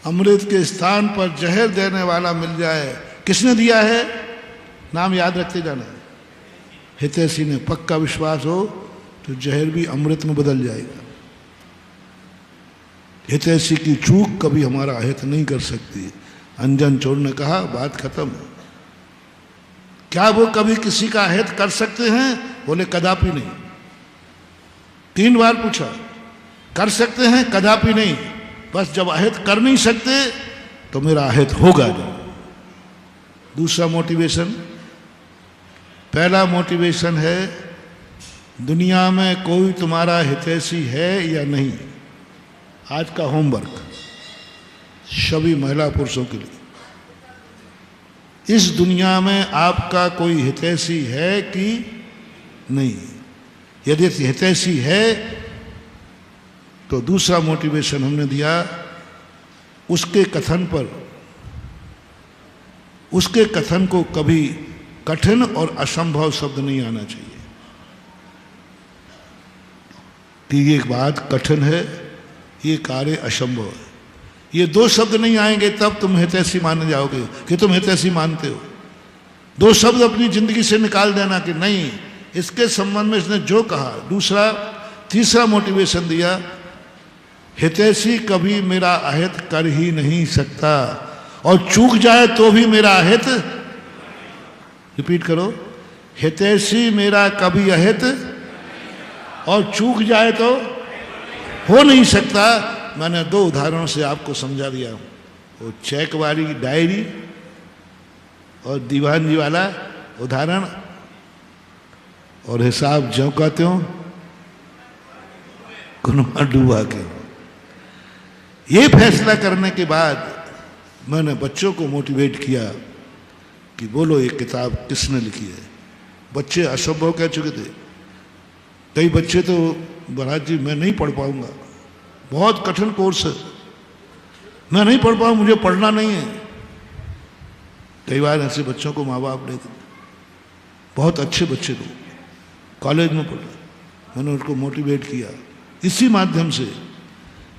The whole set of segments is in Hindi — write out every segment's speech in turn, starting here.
अमृत के स्थान पर जहर देने वाला मिल जाए, किसने दिया है? नाम याद रखते जाना। हितैषी ने पक्का विश्वास हो तो जहर भी अमृत में बदल जाएगा। हितैषी की चूक कभी हमारा अहित नहीं कर सकती। अंजन चोर ने कहा, बात खत्म। क्या वो कभी किसी का अहित कर सकते हैं? बोले कदापि नहीं। 3 बार पूछा, कर सकते हैं? कदापि नहीं। बस जब अहित कर नहीं सकते तो मेरा अहित होगा नहीं। दूसरा मोटिवेशन, पहला मोटिवेशन है दुनिया में कोई तुम्हारा हितैषी है या नहीं। आज का होमवर्क सभी महिला पुरुषों के लिए, इस दुनिया में आपका कोई हितैषी है कि नहीं। यदि हितैषी है तो दूसरा मोटिवेशन हमने दिया, उसके कथन को कभी कठिन और असंभव शब्द नहीं आना चाहिए कि ये बात कठिन है, ये कार्य असंभव है। ये 2 शब्द नहीं आएंगे तब तुम हितैषी माने जाओगे कि तुम हितैषी मानते हो। 2 शब्द अपनी जिंदगी से निकाल देना कि नहीं, इसके संबंध में इसने जो कहा। तीसरा मोटिवेशन दिया, हितैषी कभी मेरा अहित कर ही नहीं सकता, और चूक जाए तो भी मेरा अहित, रिपीट करो, हितैषी मेरा कभी अहित और चूक जाए तो हो नहीं सकता। मैंने 2 उदाहरणों से आपको समझा दिया हूं, वो चेक वाली डायरी और दीवान जी वाला उदाहरण, और हिसाब ज्यों का त्यों कुनवा डूबा के। ये फैसला करने के बाद मैंने बच्चों को मोटिवेट किया कि बोलो ये किताब किसने लिखी है। बच्चे असंभव कह चुके थे। कई बच्चे तो महाराज जी मैं नहीं पढ़ पाऊंगा, बहुत कठिन कोर्स है, मैं नहीं पढ़ पाऊँ, मुझे पढ़ना नहीं है। कई बार ऐसे बच्चों को माँ बाप लेते, बहुत अच्छे बच्चे को कॉलेज में पढ़ा, मैंने उनको मोटिवेट किया इसी माध्यम से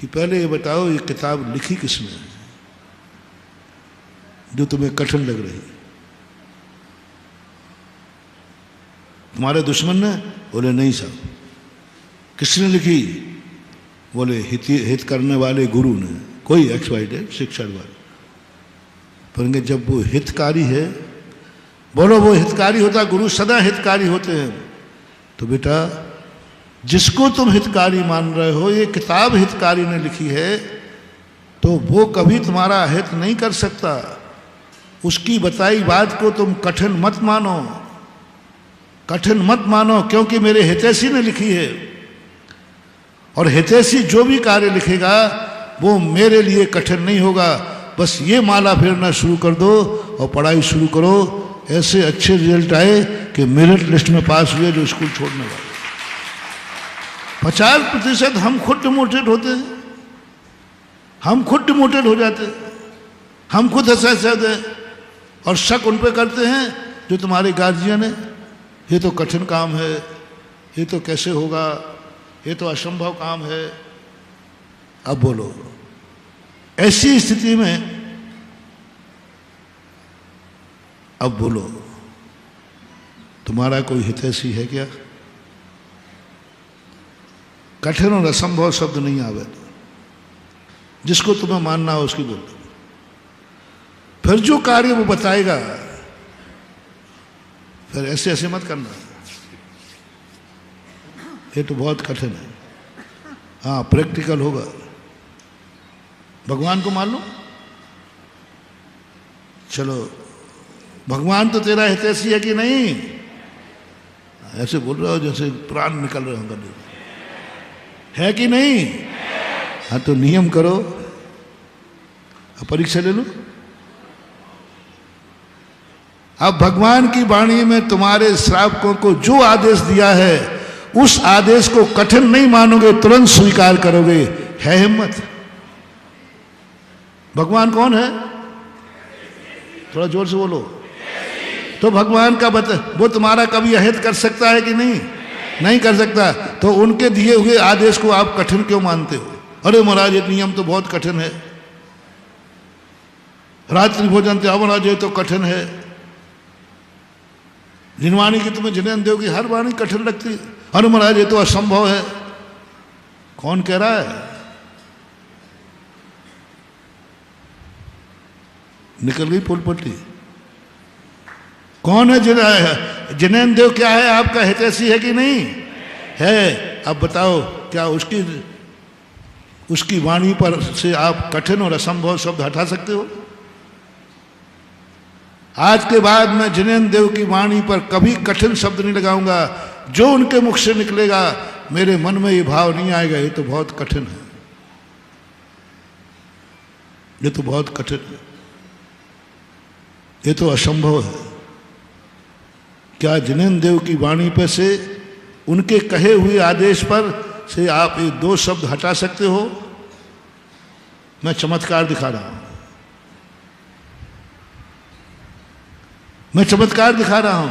कि पहले ये बताओ ये किताब लिखी किसने है जो तुम्हें कठिन लग रही है। तुम्हारे दुश्मन ने? बोले नहीं साहब। किसने लिखी? बोले हित करने वाले गुरु ने, कोई XYZ शिक्षक वाले। पर जब वो हितकारी है, बोलो वो हितकारी होता, गुरु सदा हितकारी होते हैं। तो बेटा जिसको तुम हितकारी मान रहे हो, ये किताब हितकारी ने लिखी है, तो वो कभी तुम्हारा हित नहीं कर सकता। उसकी बताई बात को तुम कठिन मत मानो, कठिन मत मानो, क्योंकि मेरे हितैषी ने लिखी है। और हितैषी जो भी कार्य लिखेगा वो मेरे लिए कठिन नहीं होगा। बस ये माला फेरना शुरू कर दो और पढ़ाई शुरू करो। ऐसे अच्छे रिजल्ट आए कि मेरिट लिस्ट में पास हुए जो स्कूल छोड़ने वाले। 50% हम खुद डिमोटिवेट होते हैं, हम खुद डिमोटिवेट हो जाते हैं, हम खुद हंसाते हैं और शक उन पे करते हैं जो तुम्हारे गार्जियन है। ये तो कठिन काम है, ये तो कैसे होगा, ये तो असंभव काम है। अब बोलो ऐसी स्थिति में, अब बोलो तुम्हारा कोई हितैषी है क्या? कठिन और असंभव शब्द नहीं आवे, जिसको तुम्हें मानना हो उसकी बोलो। फिर जो कार्य वो बताएगा, फिर ऐसे ऐसे मत करना, ये तो बहुत कठिन है। हाँ प्रैक्टिकल होगा। भगवान को मान लो, चलो भगवान तो तेरा हितैषी है कि नहीं? ऐसे बोल रहे हो जैसे प्राण निकल रहे होंगे, है कि नहीं? हाँ तो नियम करो, परीक्षा ले लो। अब भगवान की वाणी में तुम्हारे श्रावकों को जो आदेश दिया है, उस आदेश को कठिन नहीं मानोगे, तुरंत स्वीकार करोगे। है हिम्मत। भगवान कौन है? थोड़ा जोर से बोलो। तो भगवान का वो तुम्हारा कभी अहित कर सकता है कि नहीं? नहीं कर सकता। तो उनके दिए हुए आदेश को आप कठिन क्यों मानते हो? अरे महाराज ये नियम तो बहुत कठिन है। रात्रि भोजन त्यावन अजय तो कठिन है। जिन वाणी की तुम्हें जिनेन्द्र देव की हर वाणी कठिन लगती, अरे महाराज ये तो असंभव है। कौन कह रहा है? निकल गई पुल पट्टी। कौन है जिनेन्द्र देव? क्या है आपका हितैषी है कि नहीं है? अब बताओ, क्या उसकी वाणी पर से आप कठिन और असंभव शब्द हटा सकते हो? आज के बाद मैं जिनेन्द्र देव की वाणी पर कभी कठिन शब्द नहीं लगाऊंगा। जो उनके मुख से निकलेगा मेरे मन में ये भाव नहीं आएगा ये तो बहुत कठिन है, ये तो बहुत कठिन है, ये तो असंभव है। क्या जिनेन्द्र देव की वाणी पर से, उनके कहे हुए आदेश पर से आप ये दो शब्द हटा सकते हो? मैं चमत्कार दिखा रहा हूं, मैं चमत्कार दिखा रहा हूं।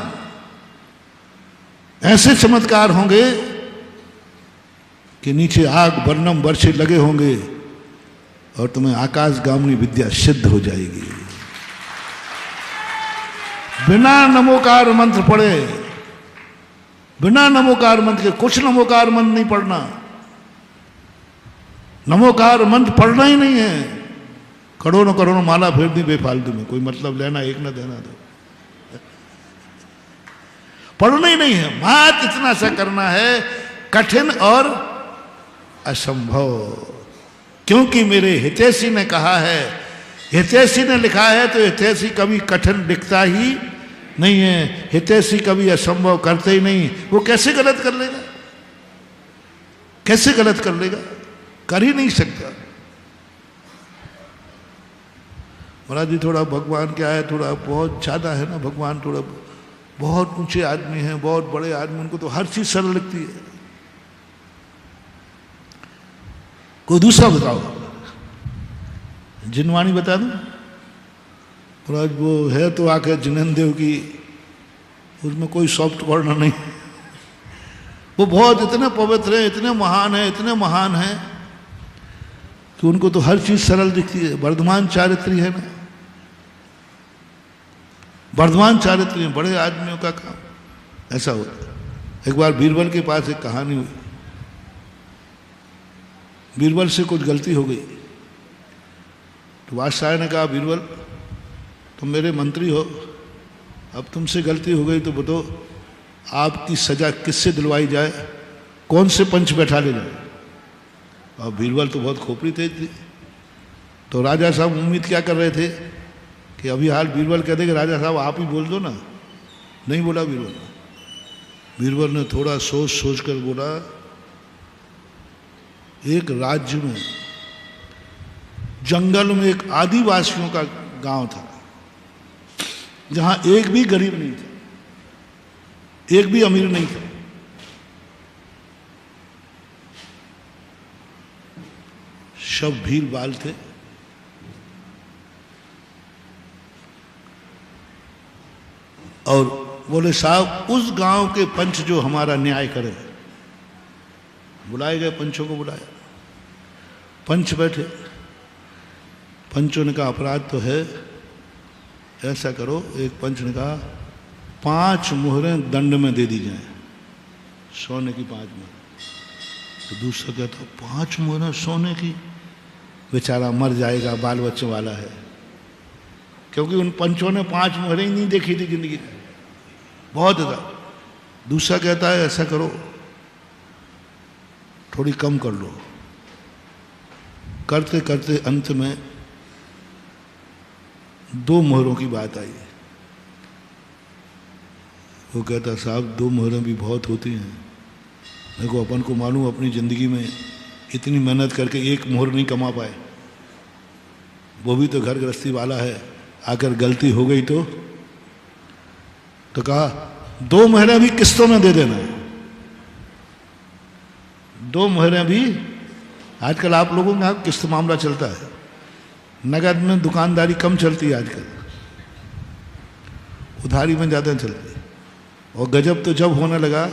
ऐसे चमत्कार होंगे कि नीचे आग वर्णम वर्षे लगे होंगे और तुम्हें आकाशगामिनी विद्या सिद्ध हो जाएगी। बिना नमोकार मंत्र पढ़े, बिना नमोकार मंत्र के, कुछ नमोकार मंत्र नहीं पढ़ना, नमोकार मंत्र पढ़ना ही नहीं है। करोड़ों करोड़ों माला फेर दी बेफालतू में, कोई मतलब लेना एक ना देना, दो पढ़ना ही नहीं है। बात इतना सा करना है, कठिन और असंभव, क्योंकि मेरे हितैषी ने कहा है, हितैषी ने लिखा है, तो हितैषी कभी कठिन लिखता ही नहीं है, हितैषी कभी असंभव करते ही नहीं। वो कैसे गलत कर लेगा? कैसे गलत कर लेगा? कर ही नहीं सकता। महाराज जी थोड़ा भगवान क्या है, थोड़ा बहुत ज्यादा है ना भगवान, थोड़ा बहुत ऊंचे आदमी हैं, बहुत बड़े आदमी, उनको तो हर चीज सरल लगती है। कोई दूसरा बताओ, जिनवाणी बता दो। महाराज वो है तो आकर जिनेन्द्र देव की, उसमें कोई सॉफ्ट कॉर्नर नहीं। वो बहुत इतने पवित्र है, इतने महान है, इतने महान है कि उनको तो हर चीज सरल दिखती है। वर्धमान चारित्री है ना, वर्धमान चारित्री है, बड़े आदमियों का काम ऐसा होता है। एक बार बीरबल के पास एक कहानी हुई, बीरबल से कुछ गलती हो गई तो बादशाह ने कहा, बीरबल तुम मेरे मंत्री हो, अब तुमसे गलती हो गई तो बताओ आपकी सजा किससे दिलवाई जाए, कौन से पंच बैठा ले जाए। अब बीरबल तो बहुत खोपड़ी तेज थी, तो राजा साहब उम्मीद क्या कर रहे थे कि अभी हाल बीरबल कहते कि राजा साहब आप ही बोल दो ना। नहीं बोला बीरबल। बीरबल ने थोड़ा सोच सोच कर बोला, एक राज्य में जंगल में एक आदिवासियों का गांव था, जहां एक भी गरीब नहीं था, एक भी अमीर नहीं था। सब भील बाल थे। और बोले साहब उस गांव के पंच जो हमारा न्याय करे। बुलाए गए, पंचों को बुलाया, पंच बैठे। पंचों ने कहा अपराध तो है, ऐसा करो। एक पंच ने कहा 5 मुहरें दंड में दे दी जाए, सोने की 5 मुहरें। तो दूसरा कहता 5 मुहरें सोने की, बेचारा मर जाएगा, बाल बच्चों वाला है। क्योंकि उन पंचों ने 5 मुहरें ही नहीं देखी थी जिंदगी में, बहुत था। दूसरा कहता है ऐसा करो थोड़ी कम कर लो। करते करते अंत में 2 मुहरों की बात आई। वो कहता साहब 2 मुहरें भी बहुत होती हैं, देखो अपन को मालूम अपनी ज़िंदगी में इतनी मेहनत करके 1 मुहर नहीं कमा पाए, वो भी तो घर गृहस्थी वाला है, अगर गलती हो गई तो कहा 2 मुहरें भी किस्तों में दे देना। 2 मुहरें भी, आजकल आप लोगों का किस्त मामला चलता है, नगद में दुकानदारी कम चलती है आजकल, उधारी में ज़्यादा चलती है। और गजब तो जब होने लगा,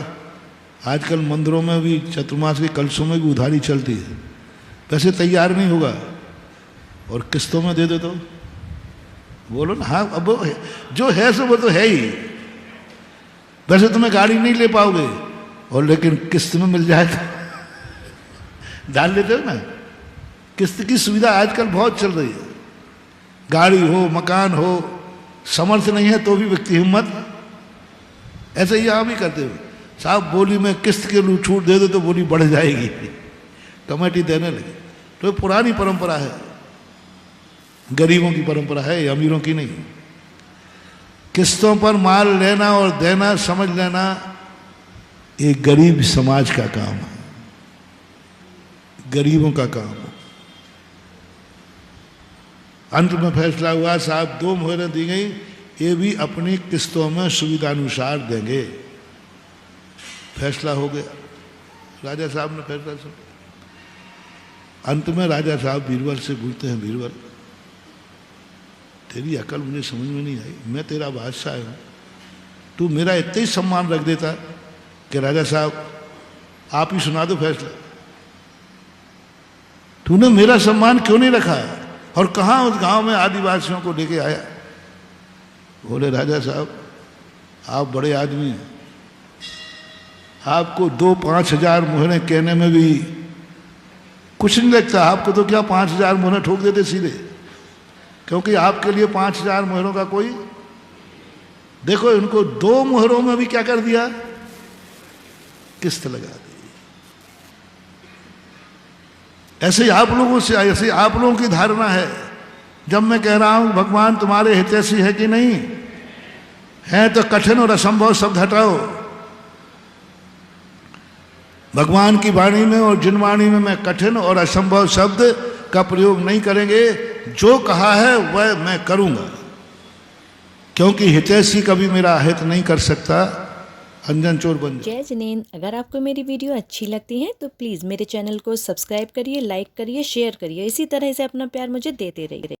आजकल मंदिरों में भी चतुर्मास के कलशों में भी उधारी चलती है। वैसे तैयार नहीं होगा और किस्तों में दे दो तो बोलो ना, हाँ अब जो है सो वो तो है ही। वैसे तुम्हें गाड़ी नहीं ले पाओगे, और लेकिन किस्त में मिल जाए तो डाल लेते हो ना। किस्त की सुविधा आजकल बहुत चल रही है, गाड़ी हो, मकान हो, समर्थ नहीं है तो भी व्यक्ति हिम्मत। ऐसे ही आप भी करते हो, साहब बोली में किस्त के लिए छूट दे दो तो बोली बढ़ जाएगी, कमेटी देने लगे। तो पुरानी परंपरा है, गरीबों की परंपरा है, अमीरों की नहीं। किस्तों पर माल लेना और देना समझ लेना ये गरीब समाज का काम है, गरीबों का काम है। अंत में फैसला हुआ, साहब 2 मोहरें दी गई, ये भी अपनी किस्तों में सुविधानुसार देंगे। फैसला हो गया, राजा साहब ने फैसला सुना। अंत में राजा साहब बीरबल से पूछते हैं, बीरबल तेरी अकल मुझे समझ में नहीं आई, मैं तेरा बादशाह हूं, तू मेरा इतना ही सम्मान रख देता कि राजा साहब आप ही सुना दो फैसला। तूने मेरा सम्मान क्यों नहीं रखा, और कहाँ उस गांव में आदिवासियों को लेके आया। बोले राजा साहब आप बड़े आदमी हैं, आपको 2-5 हजार मोहरें कहने में भी कुछ नहीं लगता, आपको तो क्या 5 हजार मोहरें ठोक देते सीधे, क्योंकि आपके लिए 5 हजार मोहरों का कोई। देखो इनको 2 मोहरों में भी क्या कर दिया, किस्त लगा दी। ऐसे ही आप लोगों से, ऐसे ही आप लोगों की धारणा है। जब मैं कह रहा हूं भगवान तुम्हारे हितैषी है कि नहीं है, तो कठिन और असंभव शब्द हटाओ। भगवान की वाणी में और जिन वाणी में मैं कठिन और असंभव शब्द का प्रयोग नहीं करेंगे, जो कहा है वह मैं करूंगा, क्योंकि हितैषी कभी मेरा हित नहीं कर सकता, अंजन चोर बन जाए। जय जिनेंद्र, अगर आपको मेरी वीडियो अच्छी लगती है तो प्लीज़ मेरे चैनल को सब्सक्राइब करिए, लाइक करिए, शेयर करिए। इसी तरह से अपना प्यार मुझे देते रहिए।